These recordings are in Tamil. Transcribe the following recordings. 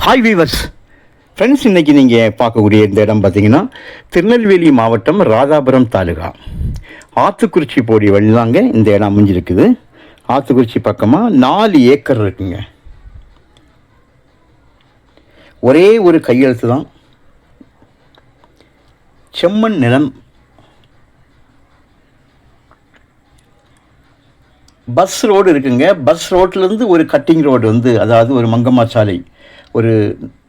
ஹாய் வீவர்ஸ் ஃப்ரெண்ட்ஸ், இன்றைக்கி நீங்கள் பார்க்கக்கூடிய இந்த இடம் பார்த்திங்கன்னா திருநெல்வேலி மாவட்டம் ராதாபுரம் தாலுகா ஆத்துக்குறிச்சி போடிய வழிதாங்க இந்த இடம் அமைஞ்சிருக்குது. ஆத்துக்குறிச்சி பக்கமாக 4 ஏக்கர் இருக்குங்க. ஒரே ஒரு கையெழுத்து தான், செம்மண் நிலம். பஸ் ரோடு இருக்குங்க. பஸ் ரோட்லேருந்து ஒரு கட்டிங் ரோடு வந்து, அதாவது ஒரு மங்கம்மா சாலை, ஒரு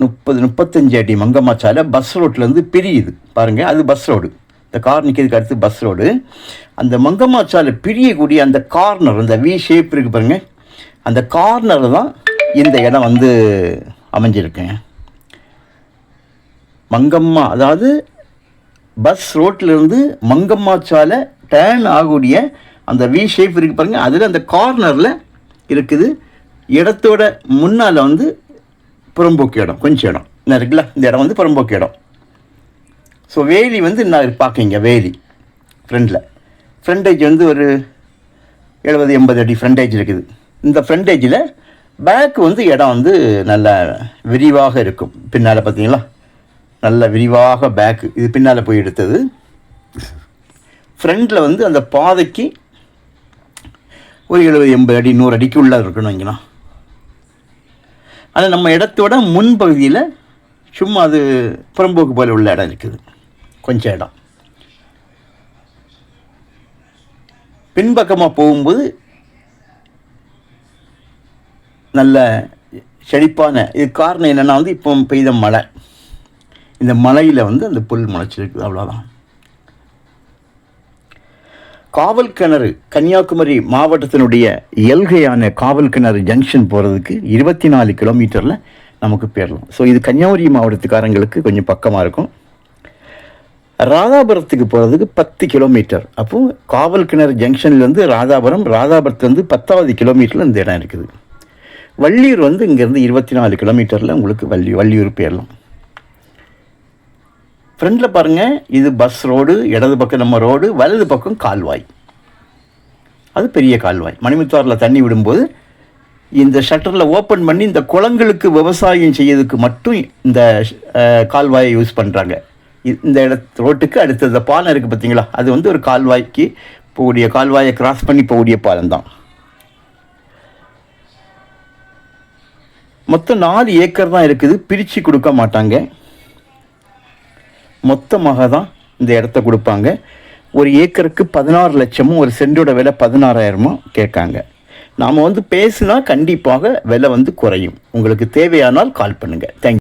30-35 அடி மங்கம்மா சாலை பஸ் ரோட்லேருந்து பிரியுது பாருங்கள். அது பஸ் ரோடு. இந்த கார் நிற்கிறதுக்கு அடுத்து பஸ் ரோடு. அந்த மங்கம்மா சாலை பிரியக்கூடிய அந்த கார்னர், அந்த வி ஷேப் இருக்குது பாருங்கள், அந்த கார்னரில் தான் இந்த இடம் வந்து அமைஞ்சிருக்குங்க. மங்கம்மா, அதாவது பஸ் ரோட்லேருந்து மங்கம்மா சாலை டேர்ன் ஆகக்கூடிய அந்த வி ஷேப் இருக்குது பாருங்கள், அதில் அந்த கார்னரில் இருக்குது. இடத்தோட முன்னால் வந்து புறம்போக்கு இடம், கொஞ்சம் இடம் என்ன இருக்குல்ல, இந்த இடம் வந்து புறம்போக்கு இடம். ஸோ வேலி வந்து என்ன பார்க்குங்க, வேலி ஃப்ரண்டேஜ் வந்து ஒரு 70-80 அடி ஃப்ரண்டேஜ் இருக்குது. இந்த ஃப்ரண்டேஜில் பேக் வந்து இடம் வந்து நல்ல விரிவாக இருக்கும். பின்னால் பார்த்தீங்களா, நல்ல விரிவாக பேக்கு, இது பின்னால் போய் எடுத்தது. ஃப்ரண்டில் வந்து அந்த பாதைக்கு ஒரு 70-80 அடி 100 அடிக்கு உள்ளே இருக்கணும் இங்கேனா. ஆனால் நம்ம இடத்தோட முன்பகுதியில் சும்மா அது புறம்போக்கு போல் உள்ள இடம் இருக்குது, கொஞ்சம் இடம். பின்பக்கமாக போகும்போது நல்ல செழிப்பான, இது காரணம் என்னென்னா வந்து இப்போ பெய்த மழை, இந்த மலையில் வந்து அந்த புல் முளைச்சிருக்குது, அவ்வளோதான். காவல் கிணறு, கன்னியாகுமரி மாவட்டத்தினுடைய எல்கையான காவல் கிணறு ஜங்ஷன் போகிறதுக்கு 24 கிலோமீட்டரில் நமக்கு போயிடலாம். ஸோ இது கன்னியாகுமரி மாவட்டத்துக்காரங்களுக்கு கொஞ்சம் பக்கமாக இருக்கும். ராதாபுரத்துக்கு போகிறதுக்கு 10 கிலோமீட்டர். அப்போது காவல் கிணறு ஜங்ஷன்லேருந்து ராதாபுரத்துலேருந்து 10வது கிலோமீட்டரில் இந்த இடம் இருக்குது. வள்ளியூர் வந்து இங்கேருந்து 24 கிலோமீட்டரில் உங்களுக்கு வள்ளியூர் போயிடலாம். ஃப்ரண்டில் பாருங்கள், இது பஸ் ரோடு, இடது பக்கம் நம்ம ரோடு, வலது பக்கம் கால்வாய். அது பெரிய கால்வாய். மணிமுத்தாரில் தண்ணி விடும்போது இந்த ஷட்டரில் ஓப்பன் பண்ணி இந்த குளங்களுக்கு விவசாயம் செய்யறதுக்கு மட்டும் இந்த கால்வாயை யூஸ் பண்ணுறாங்க. இந்த ரோட்டுக்கு அடுத்த இந்த பாலம் இருக்குது பார்த்தீங்களா, அது வந்து ஒரு கால்வாய்க்கு போகக்கூடிய, கால்வாயை கிராஸ் பண்ணி போகக்கூடிய பாலம் தான். மொத்தம் 4 ஏக்கர் தான் இருக்குது. பிரித்து கொடுக்க மாட்டாங்க, மொத்தமாக தான் இந்த இடத்த கொடுப்பாங்க. ஒரு ஏக்கருக்கு 16 லட்சமும் ஒரு சென்டோட விலை 16,000 கேட்காங்க. நாம் வந்து பேசினா கண்டிப்பாக விலை வந்து குறையும். உங்களுக்கு தேவையானால் கால் பண்ணுங்கள். தேங்க்யூ.